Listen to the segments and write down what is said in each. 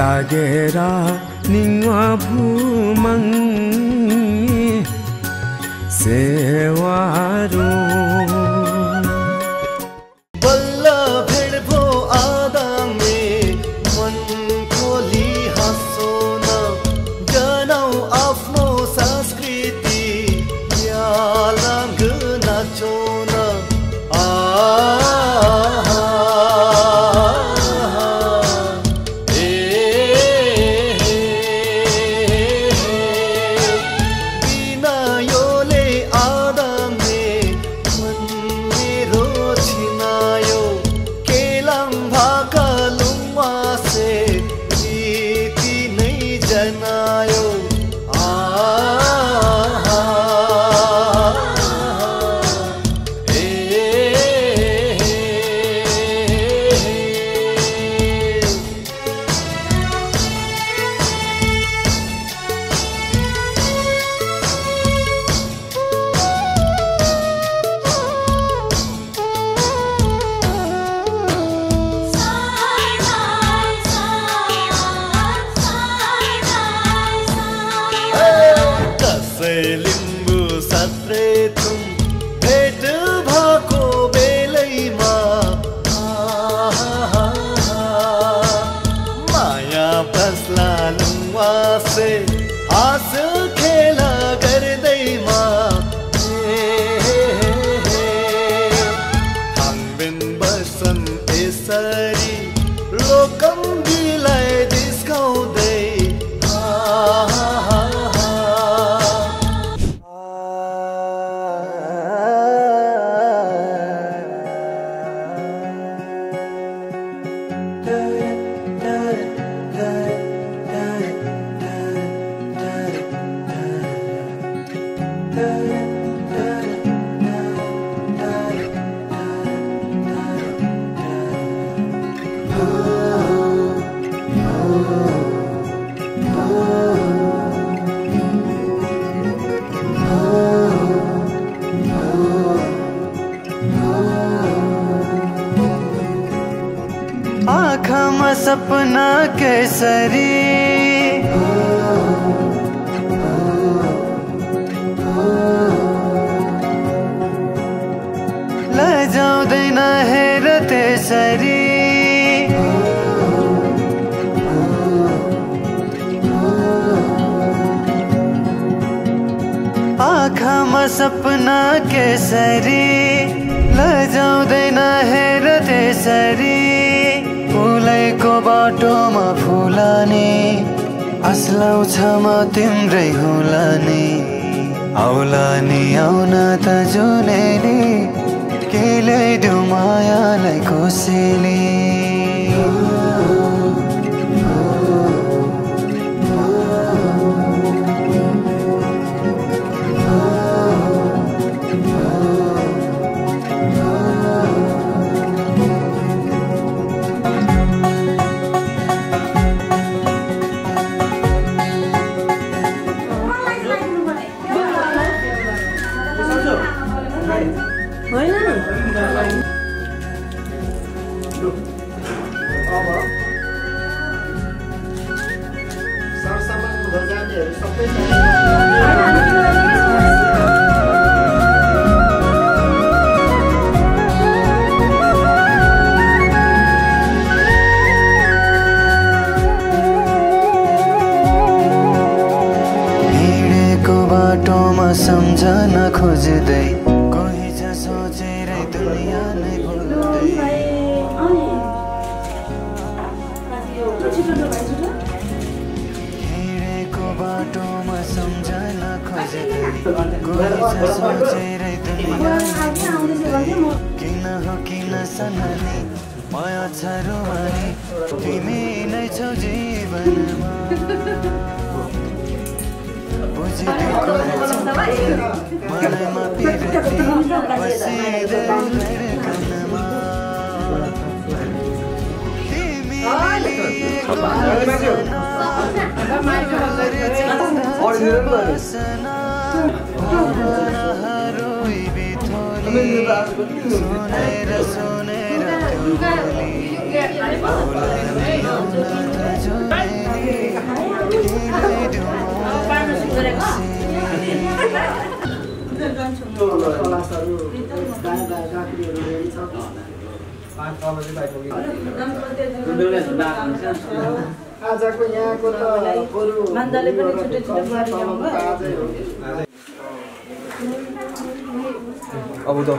तागेरा निंगवा भूमंगी सेवारो बल्ला भेड़ भो आदम में मन खोली हंसो न जनाऊ आफ्नो संस्कृति यालंग नाचो न लिम्बू सत्रे तुम भेट भएको बेलैमा माया फस्ला लुवासे हाँस खेला गर्दैमा हामीन बसन यसरी लोकम्बीलाई दिस्काउँदै आँखामा सपना केसरी लजाउँदैन हेर त्यसरी आँखामा सपना केसरी लजाउँदैन हेर त्यसरी फुलैको बाटोमा फुलानी आslaउँछ म तिम्रै होला नि आउला नि आउन त जुनेली के ल्याइदेऊ मायालाई कोसेली हिँडेको बाटोमा सम्झन खोज्दै कोही छ सोचेरै दुनिया नै भुल्दै हिँडेको बाटोमा सम्झन खोज्दै कोही छ सोचेरै दुनिया किन हो किन सननी माया छ रुवानी तिमी नै छौ जीवनमा बुझिदिएको मलाई मापिरती बसिँदै धडकनमा तिमीले लिएको बसना भावनाहरू बिथोली सुनेर सुनेर त्यो बोली आजको यहाँको त मान्दाले पनि छुट्टै छुट्टै गरिदिनु अब त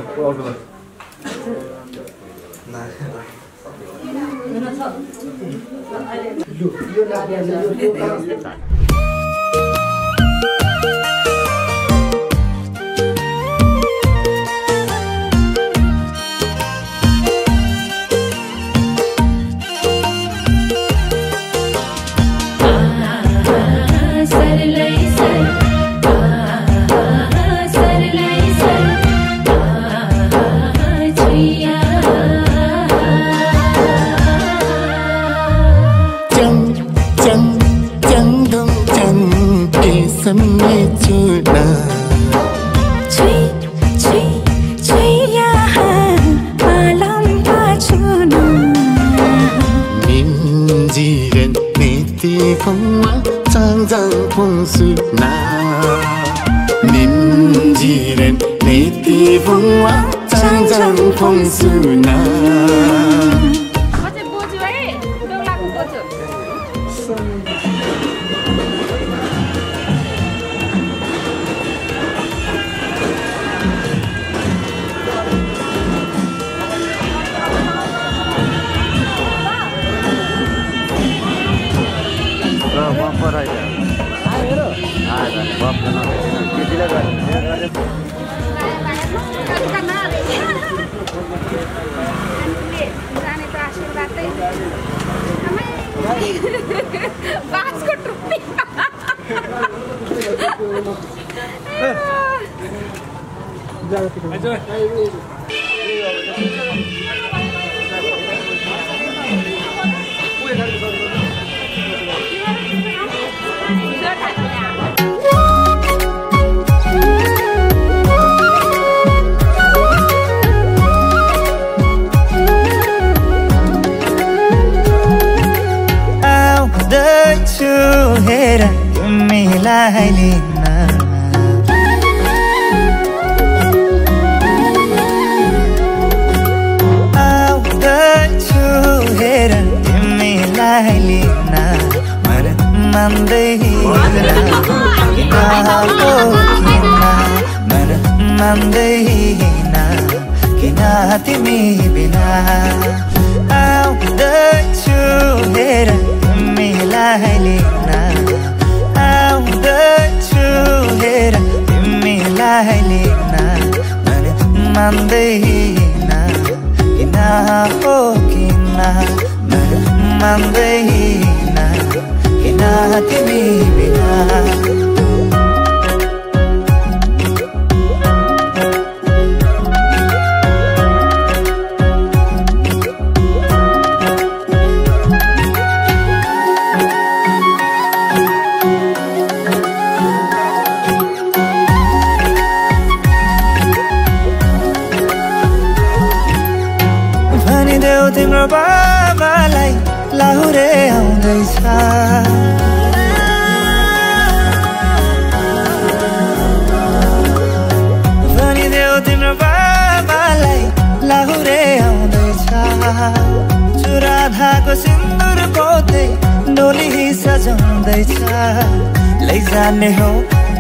लैजाने हो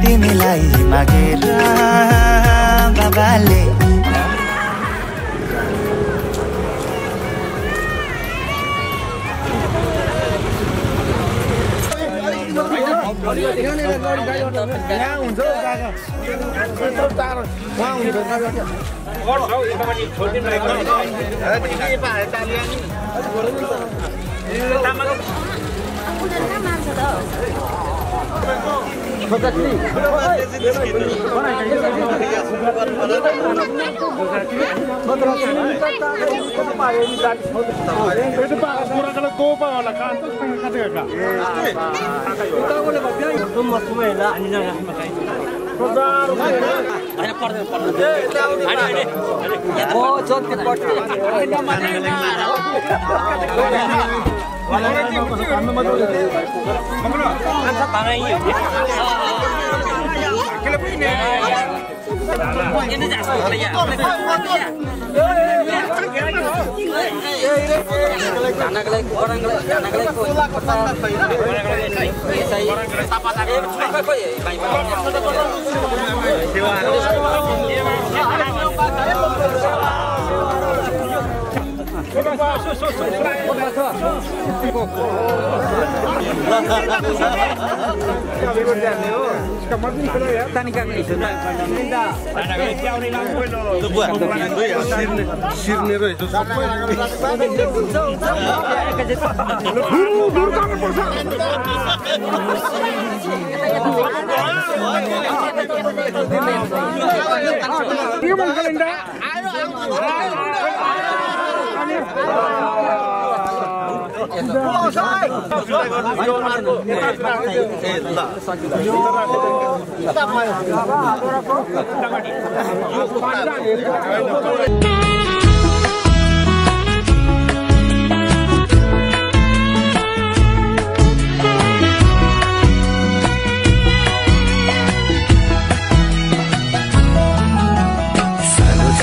तिमीलाई मागेर बाबाले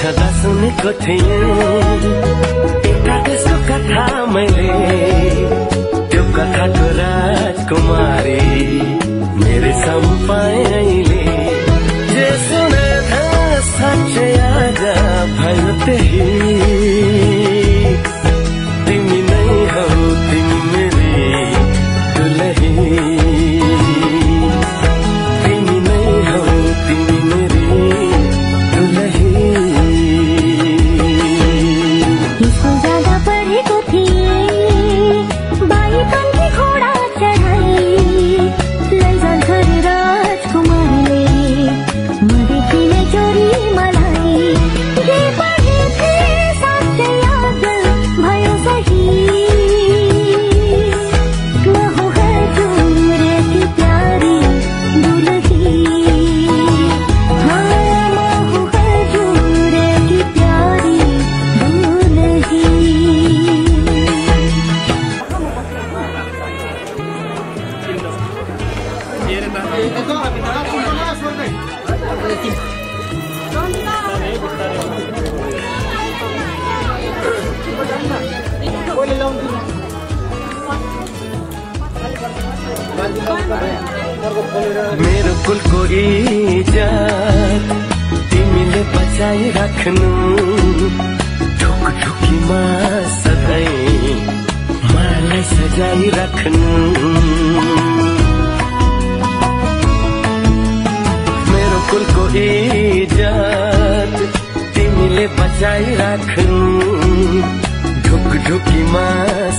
छदा सुनेको थिएँ एउटा त्यसको कथा मैले त्यो कथाको राजकुमारी मेरे सम्पाइले जे सुने साँच्चै आज भयो त्यही तिमी नै हौ तिमी मेरी दुलही तिमी नै हौ तिमी मेरी दुलही मेरो कुलको इज्जत तिमीले बचाइ राख्नु ढुकढुकीमा सधैँ मलाई सजाइ राख्नु मेरो कुलको इज्जत तिमीले बचाइ राख्नु ढुकढुकीमा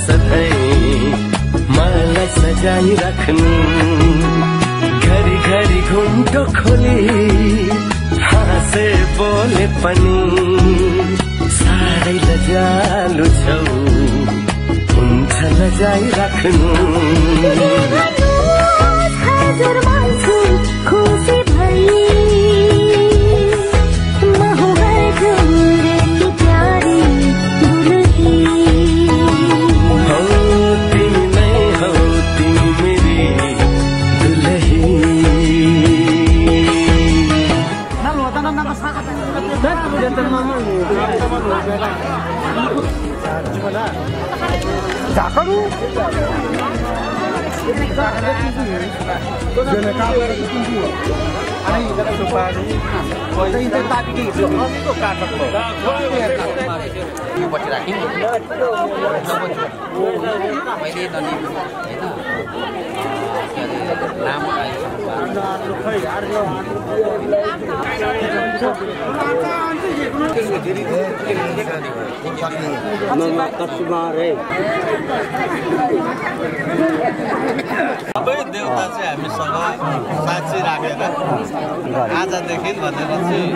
सधैँ मलाई सजाइ राख्नु घरी घरी घुम्टो खोली हाँसे बोले पनि साह्रै लजालु छौ हुन्छ लजाइ राख्नु खुसी भई Zakaru? सबै देवता चाहिँ हामीसँग साँच्ची राखेर आजदेखि भनेर चाहिँ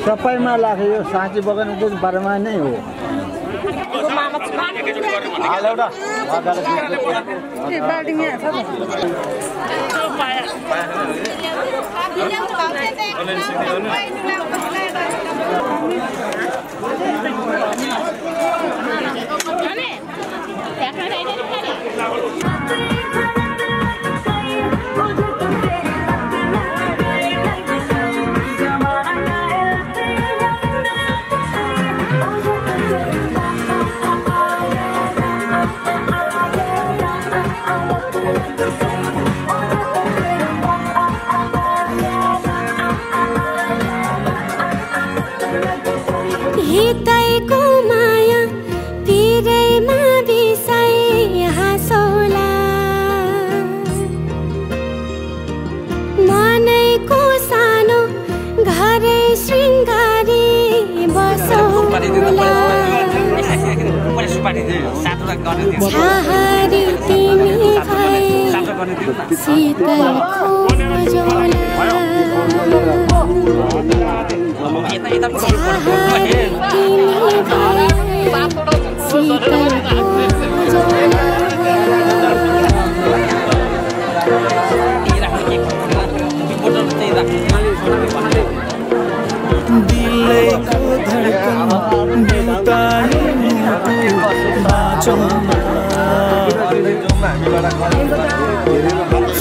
सबैमा लाग्यो यो साँच्ची बगाउने दिन बारेमा नै हो छाहारी तिमी भए शीतल खोजोला छाहारी तिमी भए शीतल खोजोला दिलैको धडकन बिउताए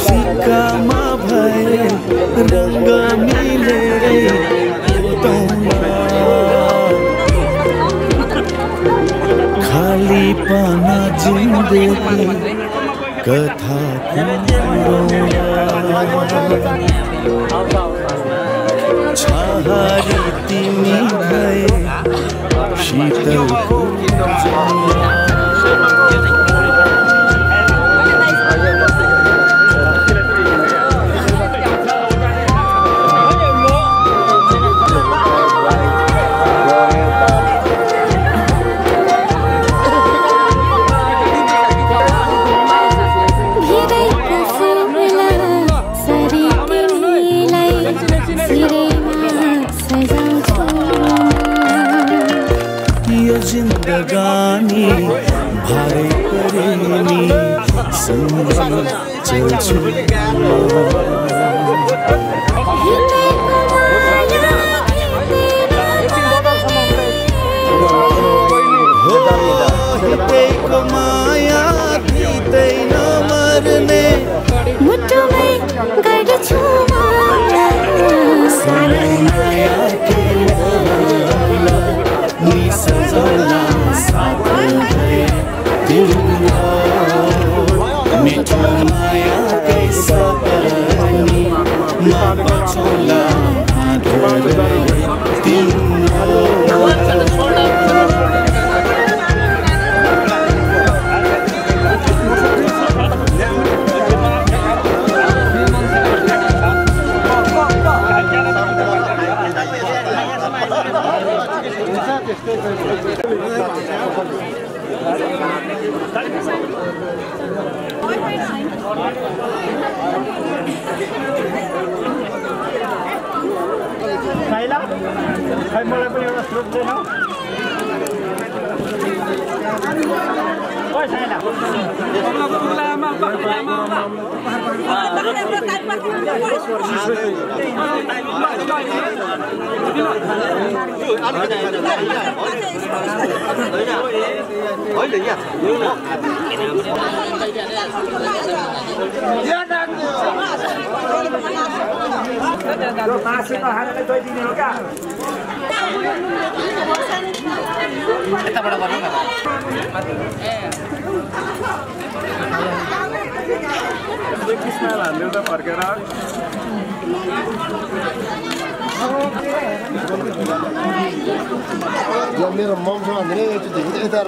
सिक्कामा भए रङ्ग मिलेरै खालीपना जिन्दगी कथा छाहारी तिमी भए शीतल जिन्दगानी भारै परेनी सँगै चल्छु हितैको माया दिँदै नमर्ने मुटुमै गर्छु सजौला साथ भए मिठो मायाकै सपनी मा बचौला हात मलाई पनि एउटा स्रोत छैन ओइ छैन मेरो ममसँग धेरै यता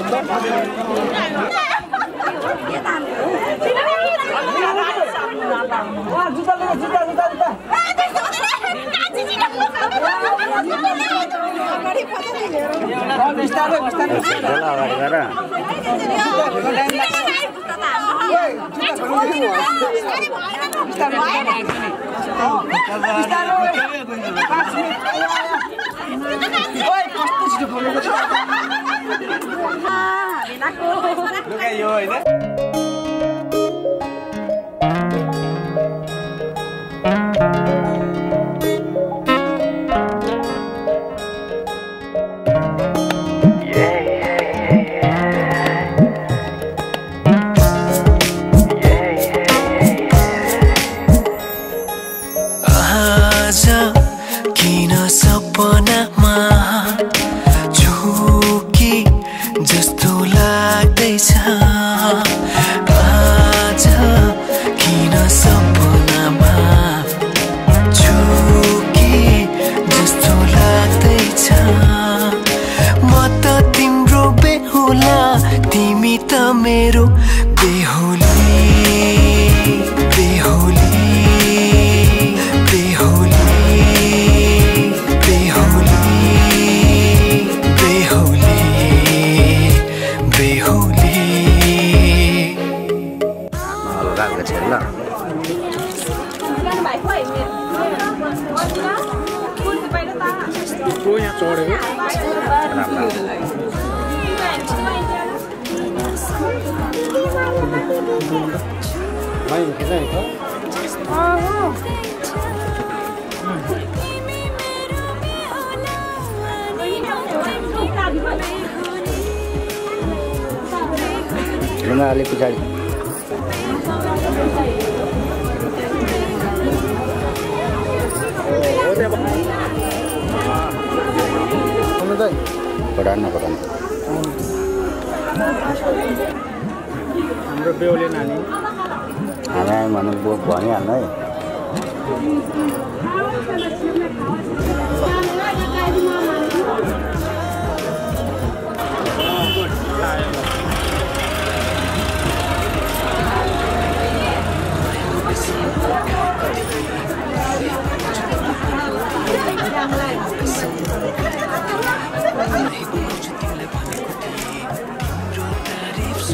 बेहुली छ ल को यहाँ चढेको ढुङ्गा अलिक पछाडि पढाउन हाम्रो बेहुली नानी हामी भन्नु भनिहाल्नु है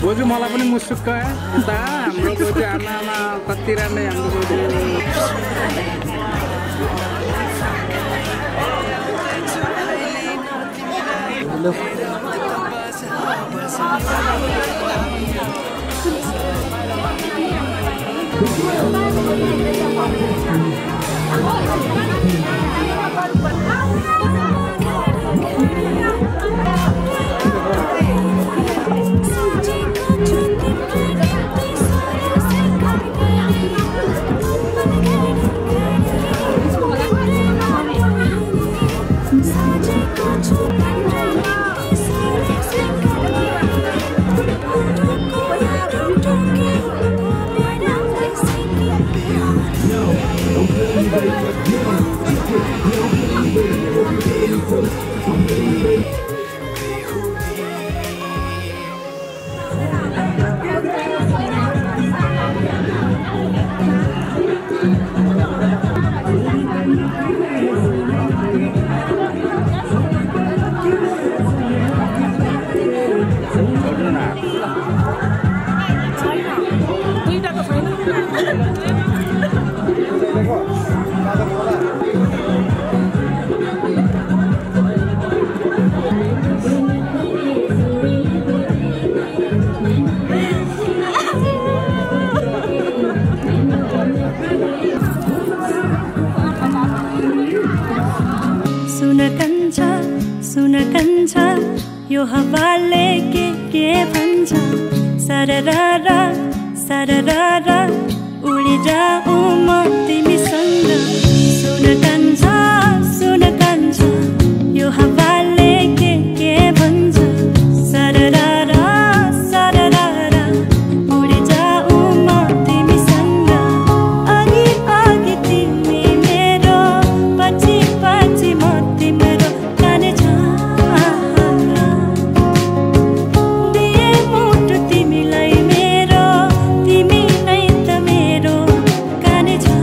बोजू मलाई पनि मुसुक्क यता हाम्रो बोजू आमामा कति राम्रै हाम्रो बोजू सुन कन्छ यो हावाले के भन्छ सरररा सरररा उडी जाऊ म तिमीसँग सुन कन्छ यो हावाले के भन्छ सरररा सरररा उडी जाऊ म तिमीसँग अघि अघि तिमी मेरो पछि पछि म तिम्रो काने छ दिए मुटु तिमीलाई मेरो तिमी नै त मेरो काने छ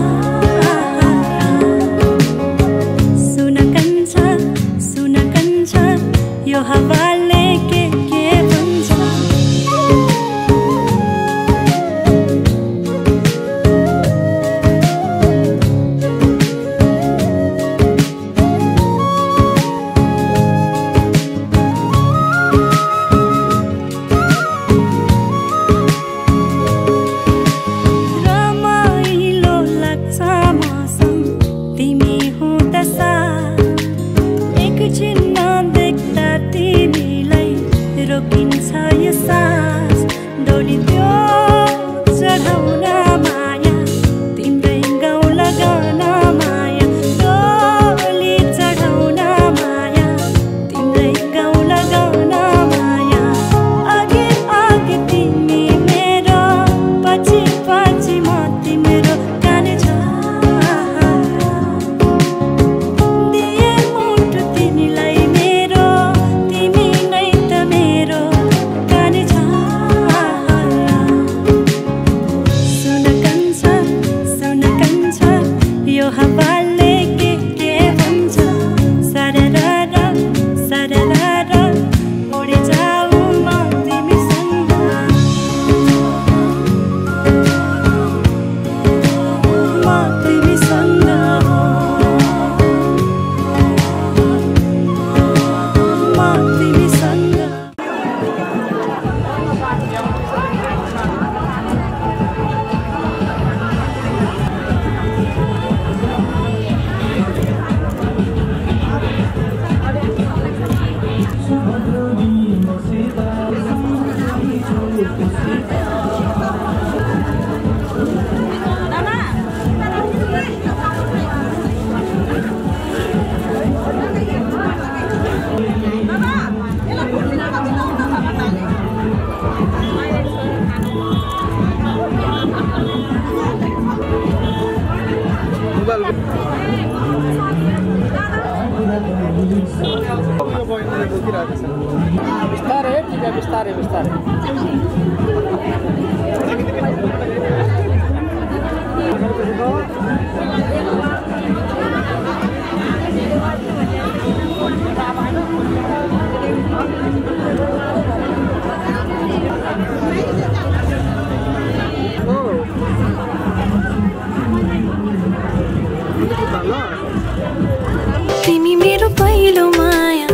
तिमी मेरो पहिलो माया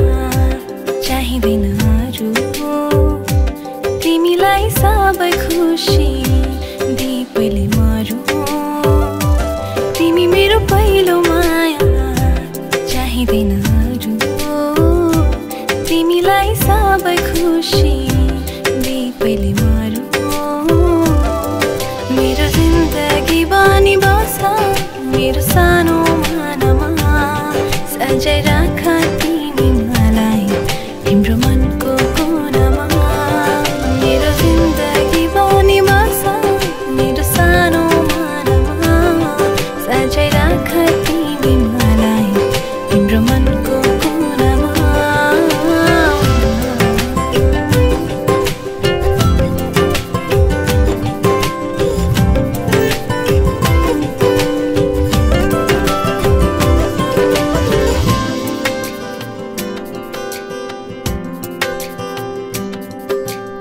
चाहिँदैन अरू तिमीलाई सबै खुसी दिई पहिले मरु तिमी मेरो पहिलो माया चाहिँदैन अरू तिमीलाई सबै खुसी दिई पहिले मरु मेरो जिन्दगी बानी बस मेरो सानो मानमा सजाय राख तिमी मलाई तिम्रो मनको कोनामा मेरो जिन्दगी बनी बस मेरो सानो मानमा सजाय राख तिमी मलाई तिम्रो मनको कोनामा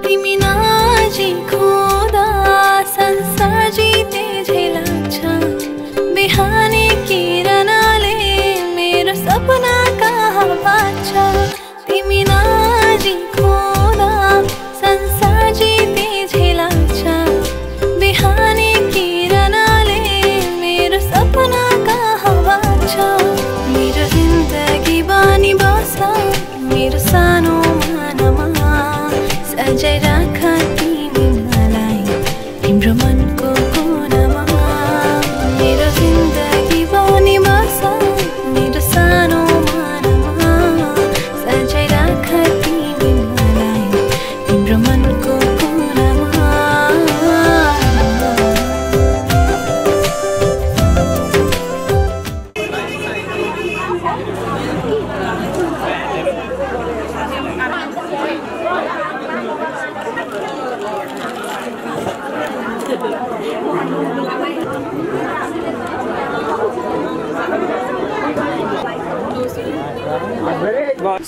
तिमी नजिकहुँदा संसार जिते झै लाग्छ बिहानी किरणले मेरो सपना कहाँ बाँच्छ तिमी नजिकहुँदा संसार जिते झै लाग्छ बिहानी किरणले मेरो सपना कहाँ बाँच्छ मेरो जिन्दगी बानी बस मेरो सानो मानमा सजाय राख तिमी मलाई तिम्रो मनको कोनामा मेरो जिन्दगी बनी बस मेरो सानो मानमा सजाय राख तिमी मलाई तिम्रो मनको कोनामा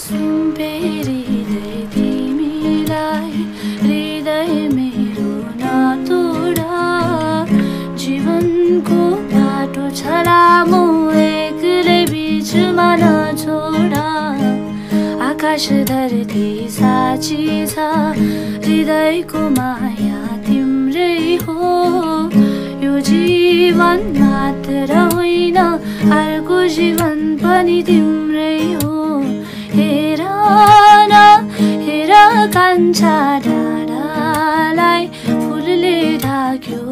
सुम्पेरिँदै तिमीलाई हृदय मेरो नतोडा जीवनको बाटो छ लामो एक्लै बिचमा नछोडा आकाश धरती साँची छ हृदयको माया तिम्रै हो यो जीवन मात्र होइन अर्को जीवन पनि तिम्रै हो हेर कान्छा डाँडालाई फुलले ढाक्यो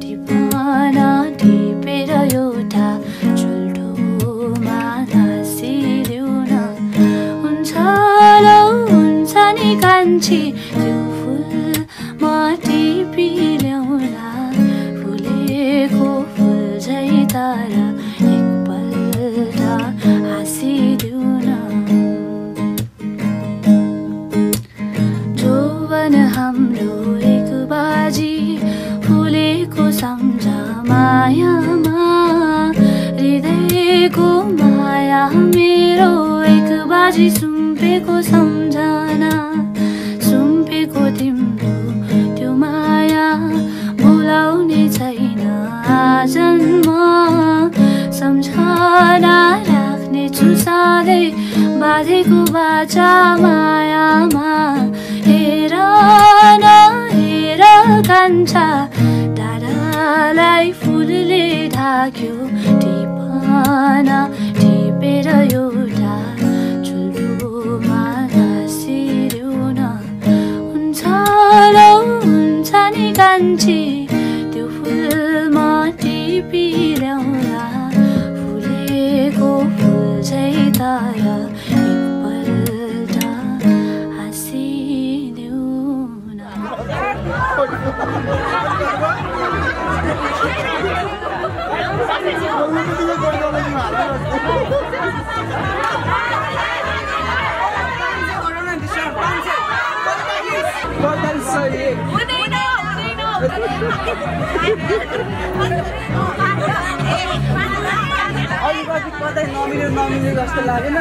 टिपन टिपेर एउटा चुल्ठोमा नासिदेऊ न हुन्छ नि कान्छी त्यो फुल म टिपी ल्याउला फुलेको फुल झै तर एकपल्ट हाँसिदेऊ न जोवन हाम्रो एक बाजी फुलेको सम्झा मायामा हृदयको माया मेरो एक बाजी सुम्पेको सम्झना सुम्पेको तिम्रो त्यो माया भुलाउने छैन आजन्म सम्झना राख्ने छु सधैँ बाँधेको बाचा मायामा हेर कान्छा डाँडालाई फुलले ढाक्यो टिपन टिपेर एउटा चुल्ठोमा नासिदेऊ न हुन्छ नि कान्छी त्यो फुल म टिपी ल्याउला फुलेको फुल झै तर एकपल्ट हाँसिदेऊ न अलिकति कतै नमिल्ने जस्तो लागेन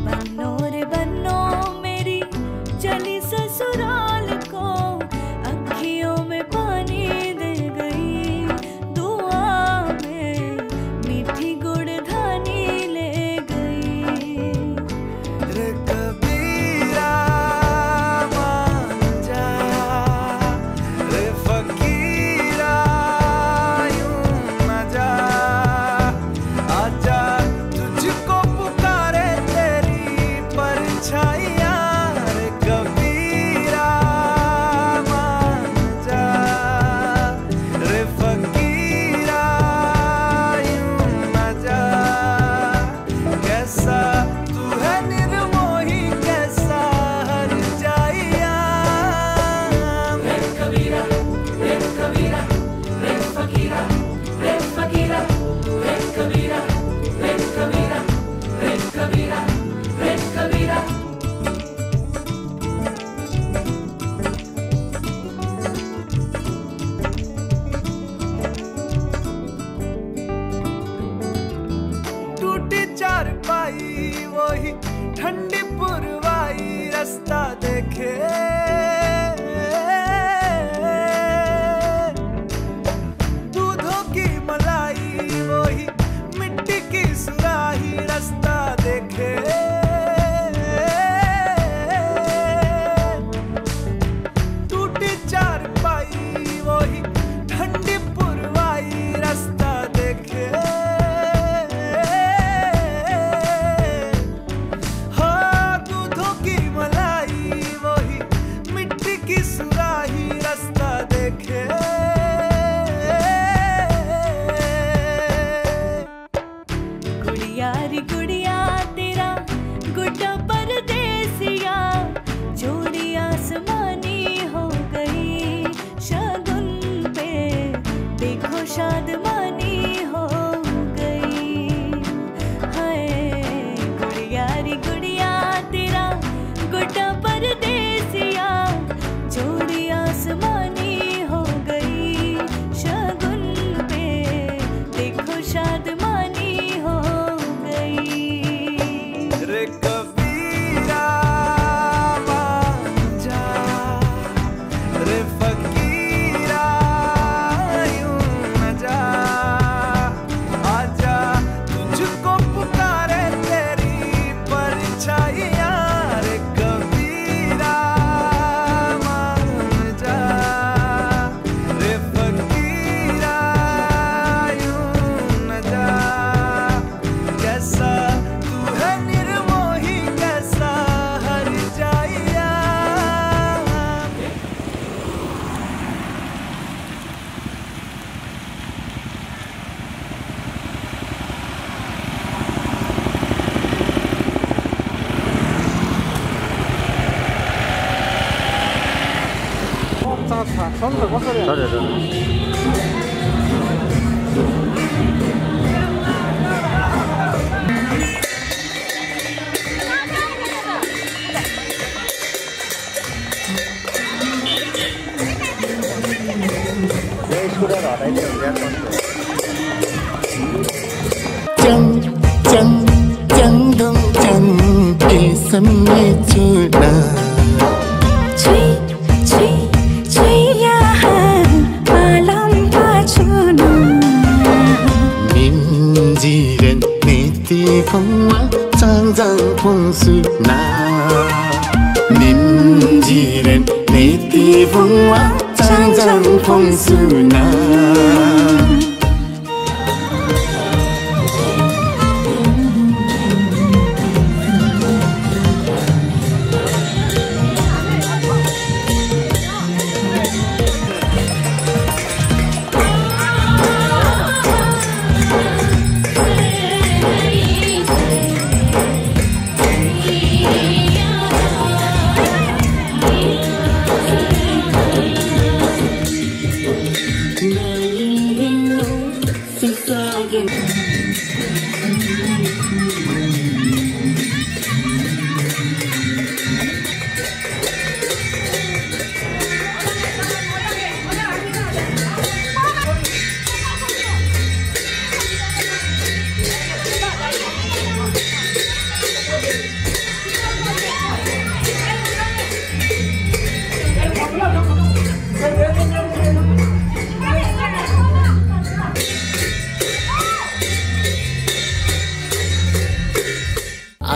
बन्नो रे बन्नो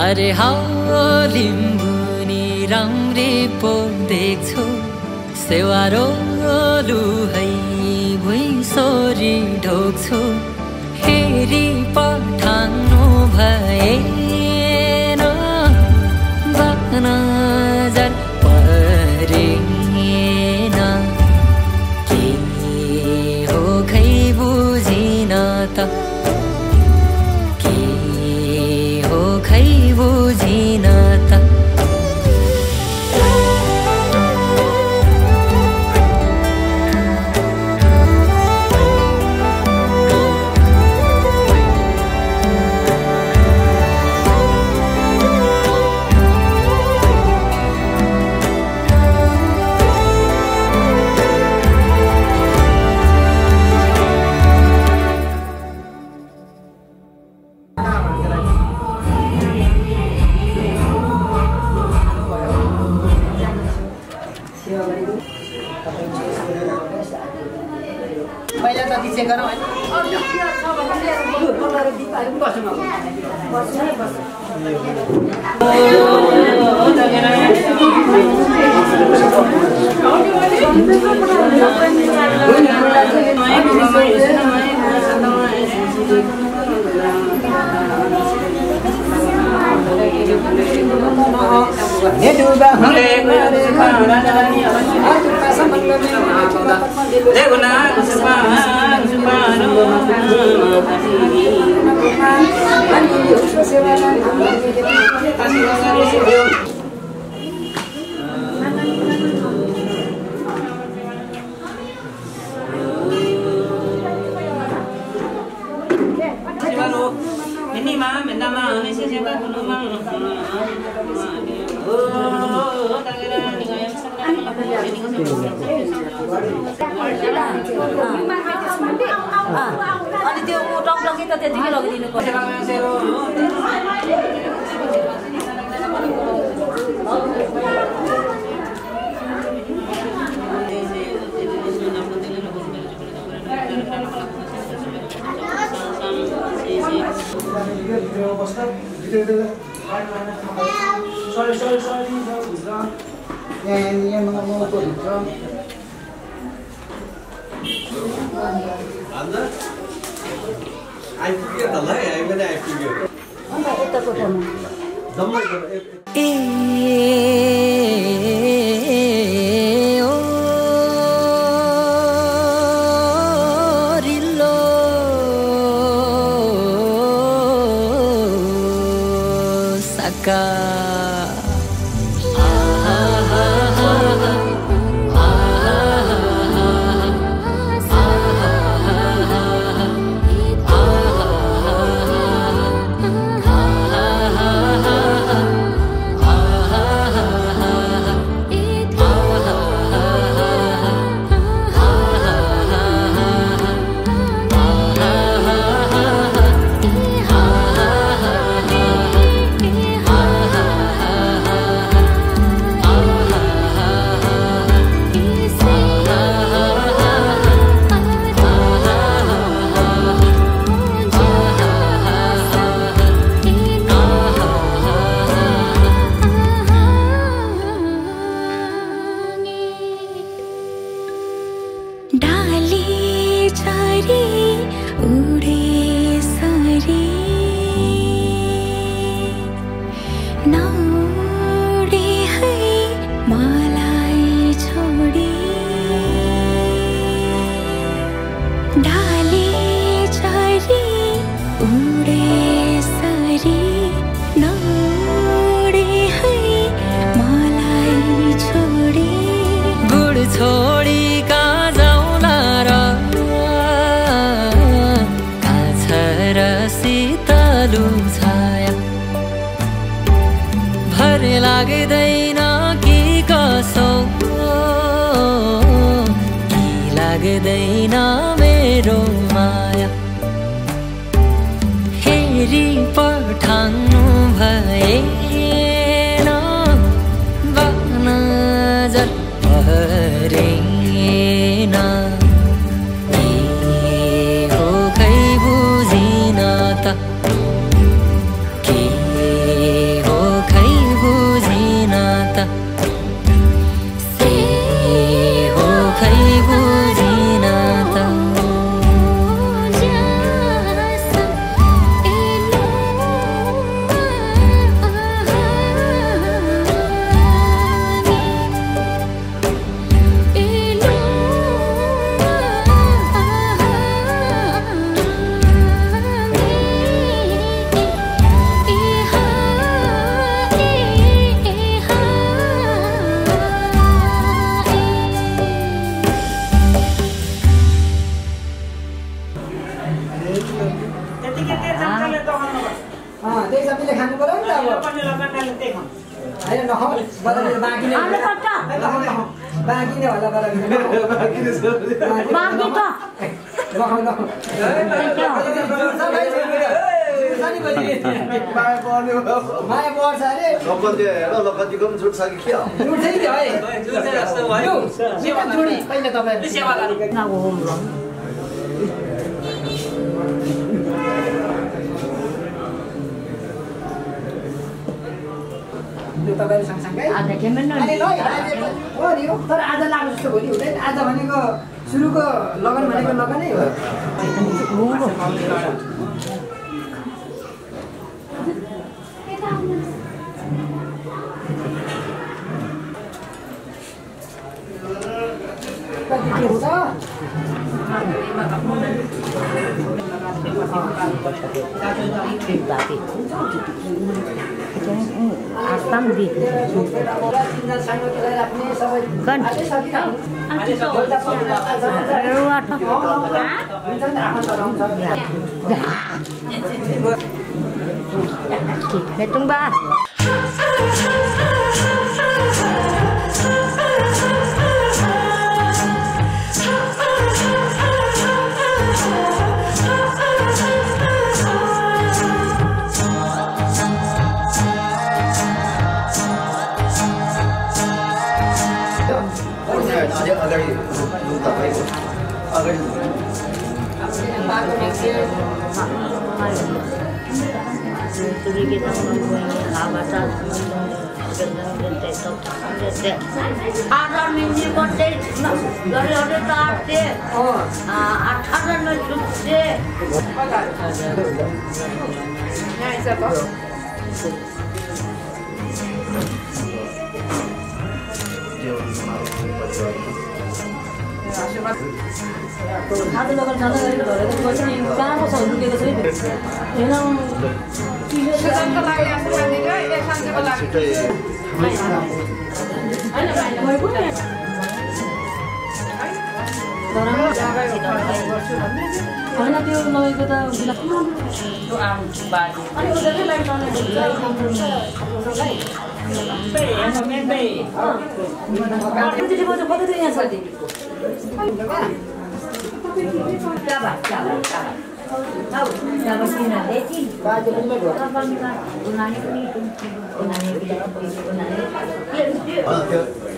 अरे लिम्बुनी राम्री पो देख्छु सेवारो लुहै भुइँसोरी ढोक्छु हेरी पठाउनु भएन नजर परेन के हो खै बुझिन त खै बुझिन त पहिला त दिसे गरौँ हैन अनि त्यो टकटकी त त्यतिकै लगिदिनु पर्छ आइपुग्यो त ल हामी पनि आइपुग्यो नौडी है मलाई छोडी डाली चरी उडे सरी नौडी है मलाई छोडी गुड छोडी कहाँ जाउँला र कहाँ छ र शीतलु छाया भर लाग्दैन कि कसो कि लाग्दैन मेरो माया हेरी पठाउनु भएन नजर परेन के हो खै बुझिन त के हो खै बुझिन त के हो खै बुझिन त त्यही सबैले खानु पर्यो नि त अब होइन नखाऊ बदलेर बाँकी नै बाँकी नै होला बदलेर माया पर्छ अरे लकतीको पनि छुट छ कि के हो छुट छैन है पहिला तपाईँ सेवा तपाईँहरू सँगसँगै तर आज लाग्नु जस्तो भोलि हुँदैन आज भनेको सुरुको लगन भनेको लगनै हो Hitung ba? आज लगन जाँदा गरेको धरेको बस्छ नि कहाँको छ लुकेको छैन हेर्न लागि आशीर्वाद दिनु है एक शान्तिको लागि होइन त्यो लगेको त अनि उनीहरूले लागि कतै यहाँ छ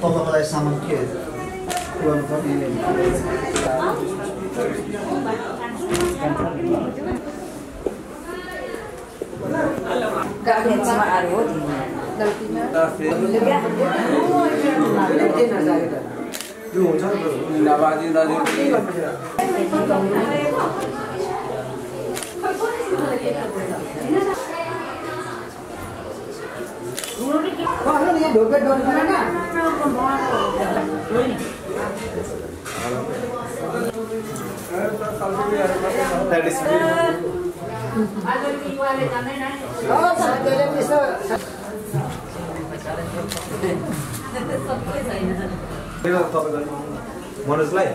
तपाईँलाई सामान के गर्नुपर्ने त्यो हुन्छ नि नबाजी दाजु ये ढोके ढोके ना मनोजलाई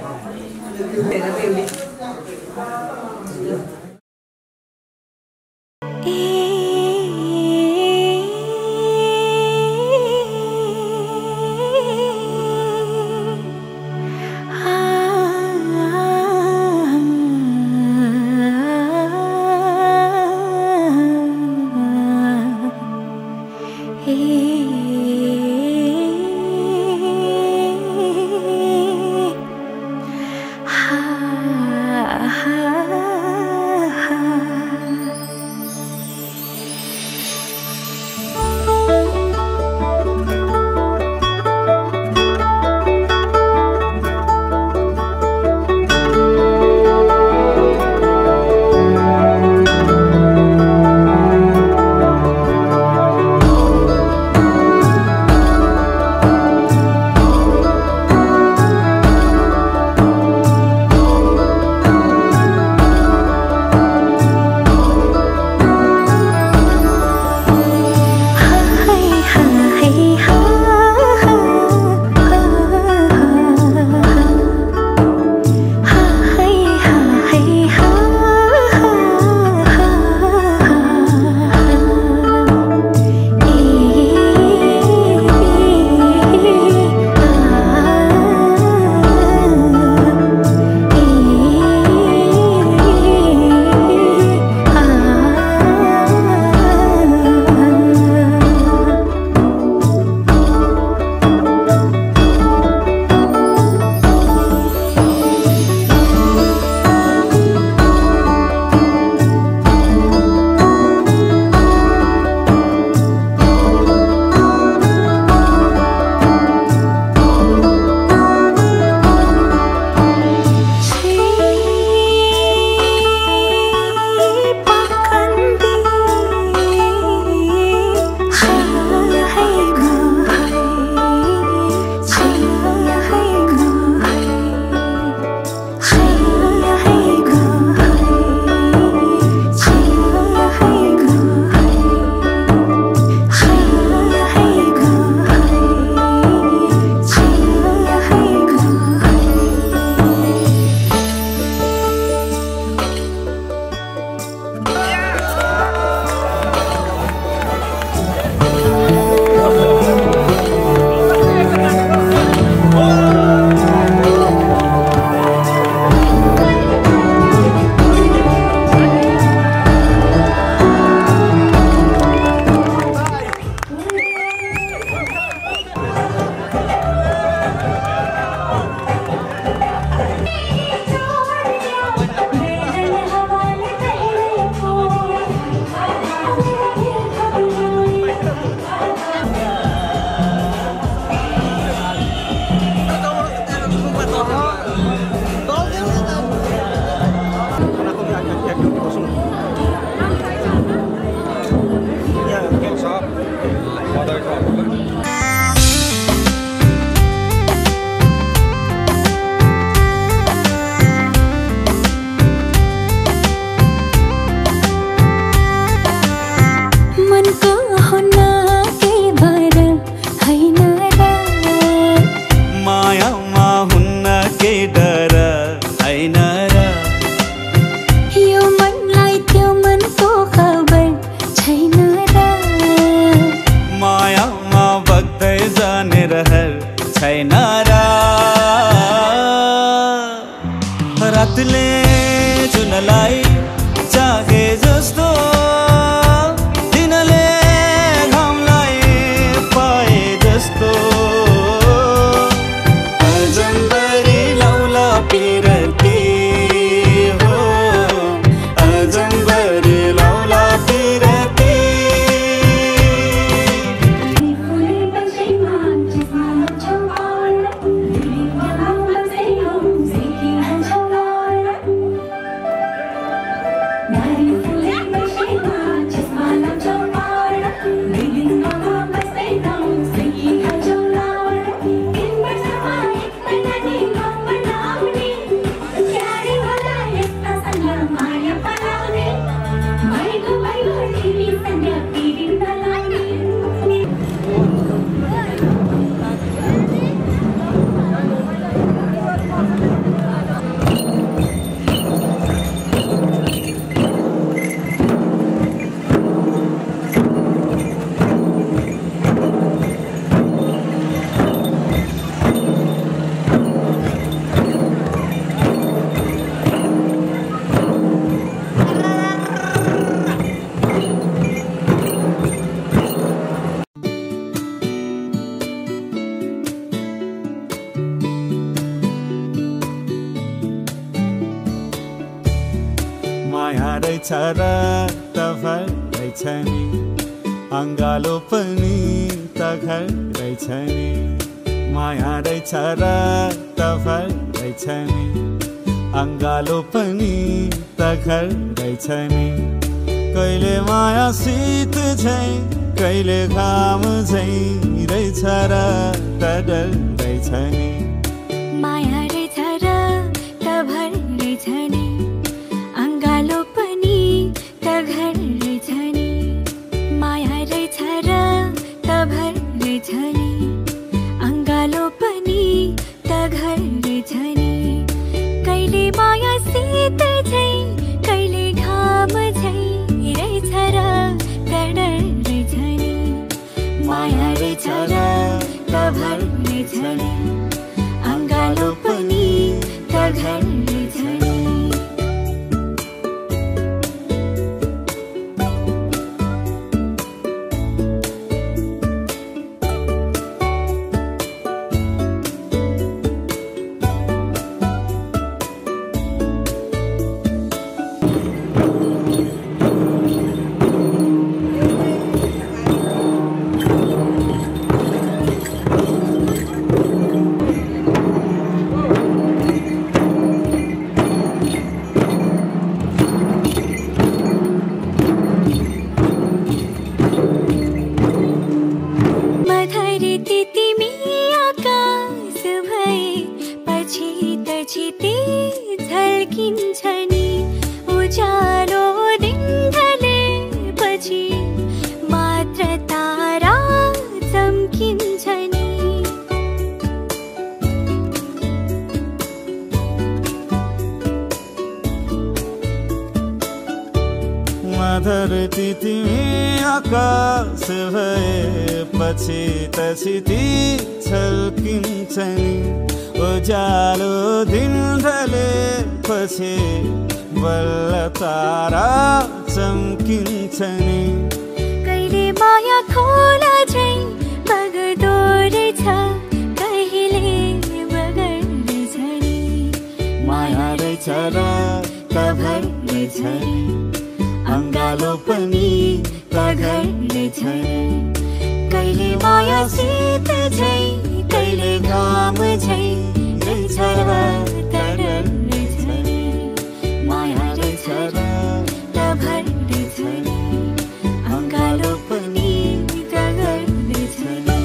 रहेछ र त भर रहेछ नि अङ्गालो पनि त घर रहेछ नि माया रहेछ र त भर रहेछ नि अङ्गालो पनि त घर रहेछ नि कहिले माया शीत झै कहिले घाम झै रहेछ र त डर रहेछ नि माया रहेछ र त भर रहेछ नि अङ्गालो पनि त घर रहेछ नि माया रहेछ र त भर रहेछ नि अङ्गालो पनि त घर रहेछ नि कहिले माया शीत झै कहिले घाम झै रहेछ र त डर रहेछ नि माया रहेछ र त भर रहेछ नि अङ्गालो पनि त घर रहेछ नि धरती तिमी आकाश भएपछि त क्षिति छल्किन्छ नि उज्यालो दिन ढलेपछि बल्ल तारा चम्किन्छ नि कहिले माया खोला झै बग्दो रहेछ कहिले बग्दैछ नि माया रहेछ र त भर रहेछ नि अङ्गालो पनि त घर रहेछ नि कहिले माया शीत झै कहिले घाम झै रहेछ र त डर रहेछ नि माया रहेछ र त भर रहेछ नि अङ्गालो पनि त घर रहेछ नि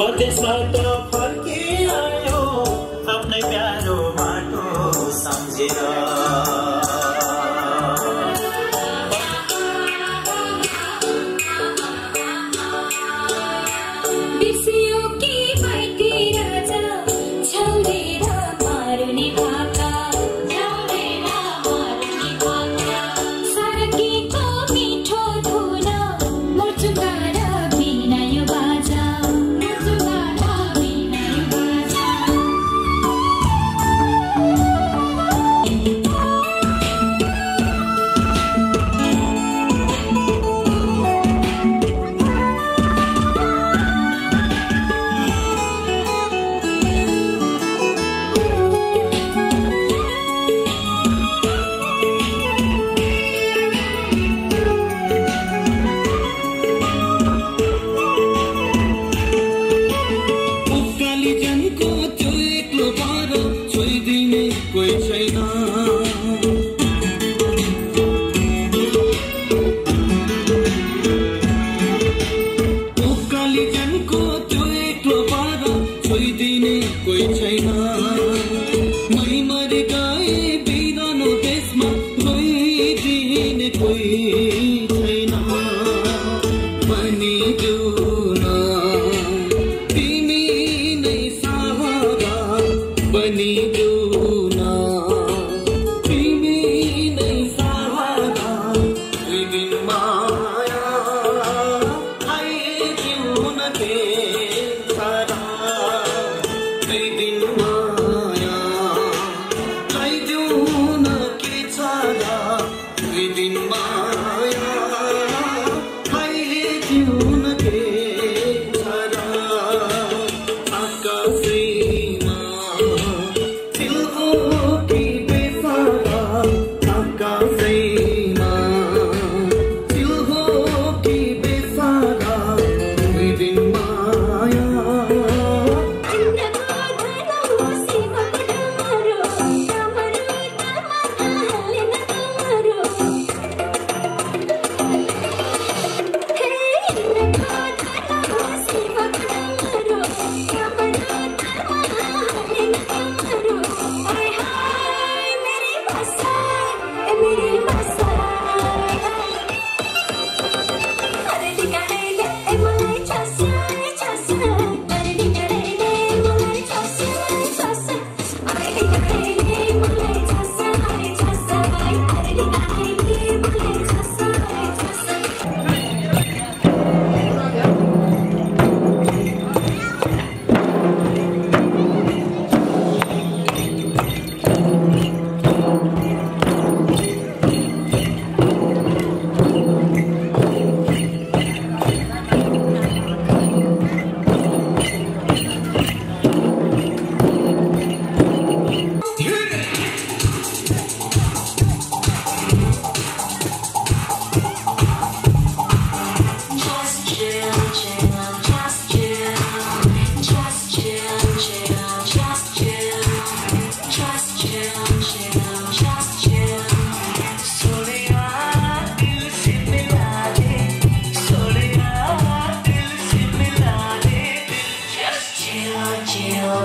परदेशबाट फर्किआयो आफ्नै प्यारो बाटो सम्झेर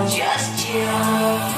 Just chill.